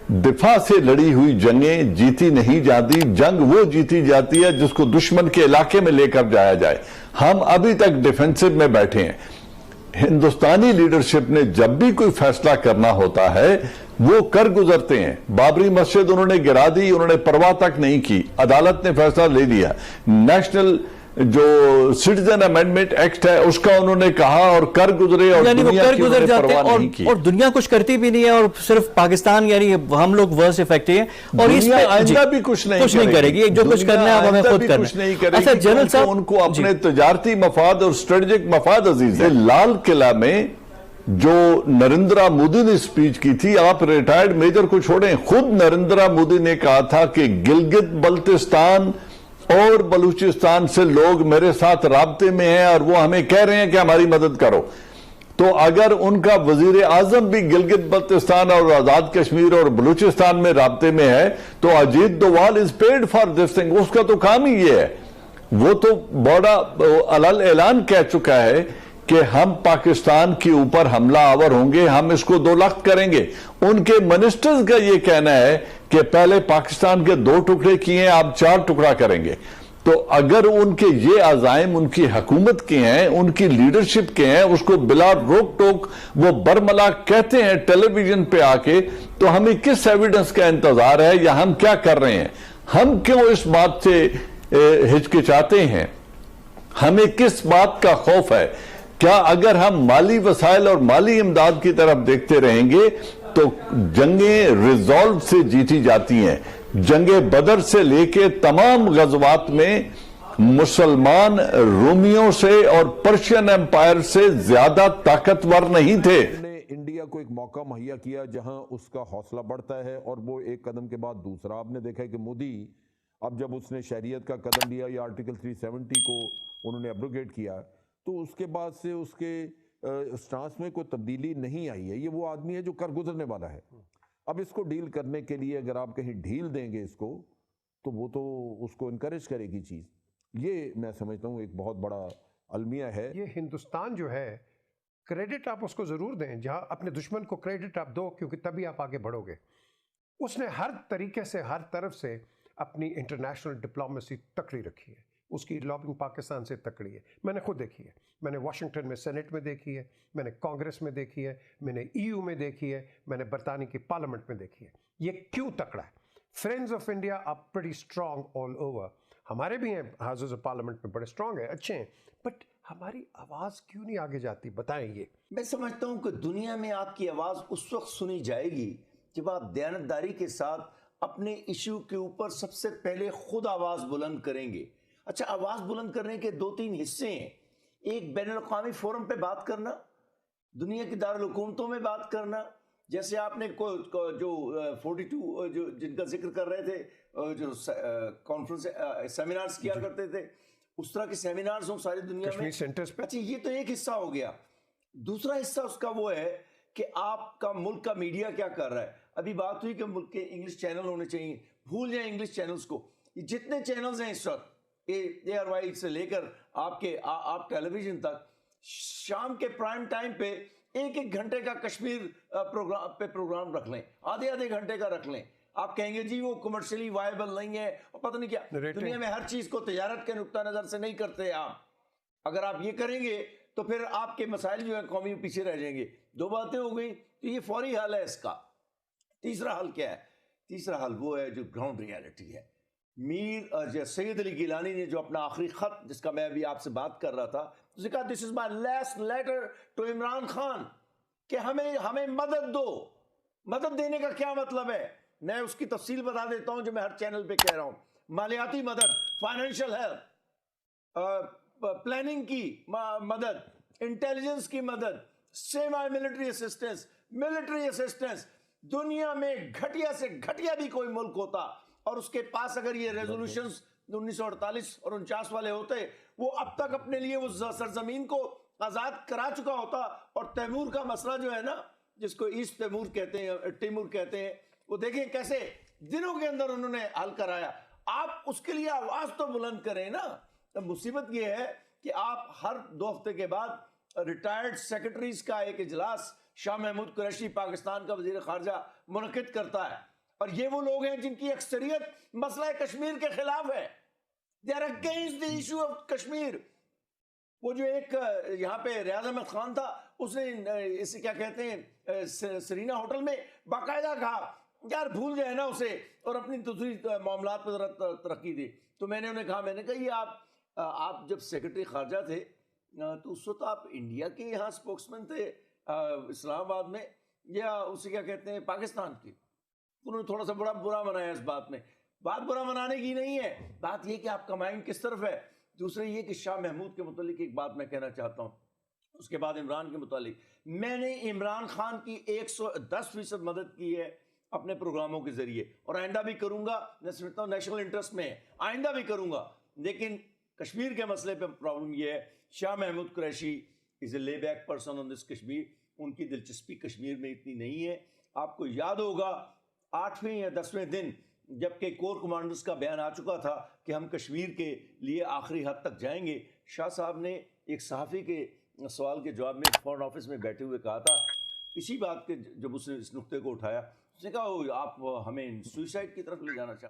دفاع سے لڑی ہوئی جنگیں جیتی نہیں جاتی، جنگ وہ جیتی جاتی ہے جس کو دشمن کے علاقے میں لے کر جایا جائے۔ ہم ابھی تک ڈیفنسو میں بیٹھے ہیں۔ ہندوستانی لیڈرشپ نے جب بھی کوئی فیصلہ کرنا ہوتا ہے وہ کر گزرتے ہیں۔ بابری مسجد انہوں نے گرا دی، انہوں نے پرواہ تک نہیں کی، عدالت نے فیصلہ لے لیا۔ نیشنل جو سٹیزن امینڈمنٹ ایکٹ ہے اس کا انہوں نے کہا اور کر گزرے، اور یعنی وہ دنیا کر کی انہوں گزر نے جاتے ہیں پرواہ نہیں کی۔ اور دنیا کچھ کرتی بھی نہیں ہے، اور صرف پاکستان یعنی ہم لوگ ورس افیکٹ ہیں، اور اس دنیا پہ آئندہ بھی کچھ نہیں کرے گی۔ جو کچھ کرنا ہے اب ہمیں خود کرنا ہے۔ اچھا جنرل صاحب، ان کو اپنے تجارتی مفاد اور اسٹریٹجک مفاد عزیز ہے۔ لال قلعہ میں جو نریندرا مودی نے سپیچ کی تھی، آپ ریٹائرڈ میجر کو چھوڑیں، خود نریندرا مودی نے کہا تھا کہ گلگت بلتستان اور بلوچستان سے لوگ میرے ساتھ رابطے میں ہیں اور وہ ہمیں کہہ رہے ہیں کہ ہماری مدد کرو۔ تو اگر ان کا وزیر اعظم بھی گلگت بلتستان اور آزاد کشمیر اور بلوچستان میں رابطے میں ہے تو Ajit Doval is paid for this thing, اس کا تو کام ہی یہ ہے۔ وہ تو بڑا علل اعلان کہہ چکا ہے کہ ہم پاکستان کے اوپر حملہ آور ہوں گے، ہم اس کو دو لخت کریں گے۔ ان کے منسٹرز کا یہ کہنا ہے کہ پہلے پاکستان کے 2 ٹکڑے کیے ہیں، آپ 4 ٹکڑا کریں گے۔ تو اگر ان کے یہ عزائم ان کی حکومت کے ہیں، ان کی لیڈرشپ کے ہیں، اس کو بلا روک ٹوک وہ برملا کہتے ہیں ٹیلی ویژن پہ آ کے، تو ہمیں کس ایویڈنس کا انتظار ہے یا ہم کیا کر رہے ہیں؟ ہم کیوں اس بات سے ہچکچاتے ہیں؟ ہمیں کس بات کا خوف ہے؟ کیا اگر ہم مالی وسائل اور مالی امداد کی طرف دیکھتے رہیں گے تو جنگیں ریزالو سے جیتی جاتی ہیں؟ جنگ بدر سے لے کے تمام غزوات میں مسلمان رومیوں سے اور پرشین امپائر سے زیادہ طاقتور نہیں تھے۔ انڈیا کو ایک موقع مہیا کیا جہاں اس کا حوصلہ بڑھتا ہے، اور وہ ایک قدم کے بعد دوسرا۔ آپ نے دیکھا ہے کہ مودی اب جب اس نے شہریت کا قدم لیا یا آرٹیکل 370 کو انہوں نے ایبروگیٹ کیا، تو اس کے بعد سے اس کے سٹانس میں کوئی تبدیلی نہیں آئی ہے۔ یہ وہ آدمی ہے جو کر گزرنے والا ہے۔ اب اس کو ڈیل کرنے کے لیے اگر آپ کہیں ڈھیل دیں گے اس کو، تو وہ تو اس کو انکریج کرے گی چیز۔ یہ میں سمجھتا ہوں ایک بہت بڑا المیہ ہے۔ یہ ہندوستان جو ہے، کریڈٹ آپ اس کو ضرور دیں، جہاں اپنے دشمن کو کریڈٹ آپ دو، کیونکہ تبھی آپ آگے بڑھو گے۔ اس نے ہر طریقے سے، ہر طرف سے اپنی انٹرنیشنل ڈپلومیسی تکڑی رکھی ہے۔ اس کی لابنگ پاکستان سے تکڑی ہے، میں نے خود دیکھی ہے۔ میں نے واشنگٹن میں سینٹ میں دیکھی ہے، میں نے کانگریس میں دیکھی ہے، میں نے EU میں دیکھی ہے، میں نے برطانیہ کی پارلیمنٹ میں دیکھی ہے۔ یہ کیوں تکڑا ہے؟ Friends of India are pretty strong all over. ہمارے بھی ہیں ہاؤسز آف پارلیمنٹ میں بڑے اسٹرانگ ہیں، اچھے ہیں، بٹ ہماری آواز کیوں نہیں آگے جاتی؟ بتائیں یہ۔ میں سمجھتا ہوں کہ دنیا میں آپ کی آواز اس وقت سنی جائے گی جب آپ دیانتداری کے ساتھ اپنے ایشو کے اوپر سب سے پہلے خود آواز بلند کریں گے۔ اچھا، آواز بلند کرنے کے 2-3 حصے ہیں۔ ایک بین الاقوامی فورم پہ بات کرنا، دنیا کی دارالحکومتوں میں بات کرنا، جیسے آپ نے جو 42 جو جن کا ذکر کر رہے تھے، جو کانفرنس سیمینارز کیا کرتے تھے، اس طرح کے سیمینارز ہوں ساری دنیا میں۔ اچھا، یہ تو ایک حصہ ہو گیا۔ دوسرا حصہ اس کا وہ ہے کہ آپ کا ملک کا میڈیا کیا کر رہا ہے۔ ابھی بات ہوئی کہ ملک کے انگلش چینل ہونے چاہیے، بھول جائیں انگلش چینلز کو۔ یہ جتنے چینلز ہیں اس وقت ARY سے لے کر آپ ٹیلی ویژن تک، شام کے پرائم ٹائم پہ 1 گھنٹے کا کشمیر پروگرام رکھ لیں، آدھے گھنٹے کا رکھ لیں۔ آپ کہیں گے جی وہ کمرشلی وائبل نہیں ہے، اور پتہ نہیں کیا۔ دنیا میں ہر چیز کو تجارت کے نقطہ نظر سے نہیں کرتے آپ۔ اگر آپ یہ کریں گے تو پھر آپ کے مسائل جو ہیں قومی پیچھے رہ جائیں گے۔ 2 باتیں ہو گئیں، تو یہ فوری حل ہے اس کا۔ تیسرا حل کیا ہے؟ تیسرا حل وہ ہے جو گراؤنڈ ریالٹی ہے۔ سید علی گیلانی نے جو اپنا آخری خط، جس کا میں ابھی آپ سے بات کر رہا تھا، اس نے کہا this is my last letter to Imran Khan, کہ ہمیں مدد دو۔ مدد دینے کا کیا مطلب ہے؟ میں اس کی تفصیل بتا دیتا ہوں جو میں ہر چینل پہ کہہ رہا ہوں۔ مالیاتی مدد، فائنینشیل ہیلپ، پلاننگ کی مدد، انٹیلیجنس کی مدد، semi military assistance, military assistance. دنیا میں گھٹیا سے گھٹیا بھی کوئی ملک ہوتا اور اس کے پاس اگر یہ ریزولوشنز 1948 اور 49 والے ہوتے، وہ اب تک اپنے لیے اس سرزمین کو آزاد کرا چکا ہوتا۔ اور تیمور کا مسئلہ جو ہے نا، جس کو ایسٹ تیمور کہتے ہیں، تیمور کہتے ہیں، وہ دیکھیں کیسے دنوں کے اندر انہوں نے حل کرایا۔ آپ اس کے لیے آواز تو بلند کریں نا۔ مصیبت یہ ہے کہ آپ ہر 2 ہفتے کے بعد ریٹائرڈ سیکرٹریز کا ایک اجلاس شاہ محمود قریشی پاکستان کا وزیر خارجہ منعقد کرتا ہے، اور یہ وہ لوگ ہیں جن کی اکثریت مسئلہ کشمیر کے خلاف ہے. They are against the issue of Kashmir. وہ جو ایک یہاں پہ ریاض احمد خان تھا, اس نے اسے کیا کہتے ہیں سرینا ہوٹل میں باقاعدہ کہا یار بھول جائے نا اسے اور اپنی دوسری معاملات پہ ذرا ترقی دی. تو میں نے انہیں کہا, میں نے کہا یہ آپ جب سیکرٹری خارجہ تھے تو اس وقت آپ انڈیا کے یہاں اسپوکس مین تھے اسلام آباد میں, یا اسے کیا کہتے ہیں پاکستان کی. انہوں نے تھوڑا سا بڑا برا منایا اس بات میں. بات برا منانے کی نہیں ہے, بات یہ کہ آپ کا مائنڈ کس طرف ہے. دوسرے یہ کہ شاہ محمود کے متعلق ایک بات میں کہنا چاہتا ہوں, اس کے بعد عمران کے متعلق. میں نے عمران خان کی 110% مدد کی ہے اپنے پروگراموں کے ذریعے, اور آئندہ بھی کروں گا. میں سمجھتا ہوں نیشنل انٹرسٹ میں ہے, آئندہ بھی کروں گا. لیکن کشمیر کے مسئلے پہ پرابلم یہ ہے, شاہ محمود قریشی از اے لے بیک پرسن آن دس کشمیر. ان کی دلچسپی کشمیر میں اتنی نہیں ہے. آپ کو یاد ہوگا 8ویں یا 10ویں دن جبکہ کور کمانڈرز کا بیان آ چکا تھا کہ ہم کشمیر کے لیے آخری حد تک جائیں گے, شاہ صاحب نے ایک صحافی کے سوال کے جواب میں فورن آفس میں بیٹھے ہوئے کہا تھا, اسی بات کے جب اس نے اس نقطے کو اٹھایا, اس نے کہا آپ ہمیں سوئسائڈ کی طرف لے جانا چاہتے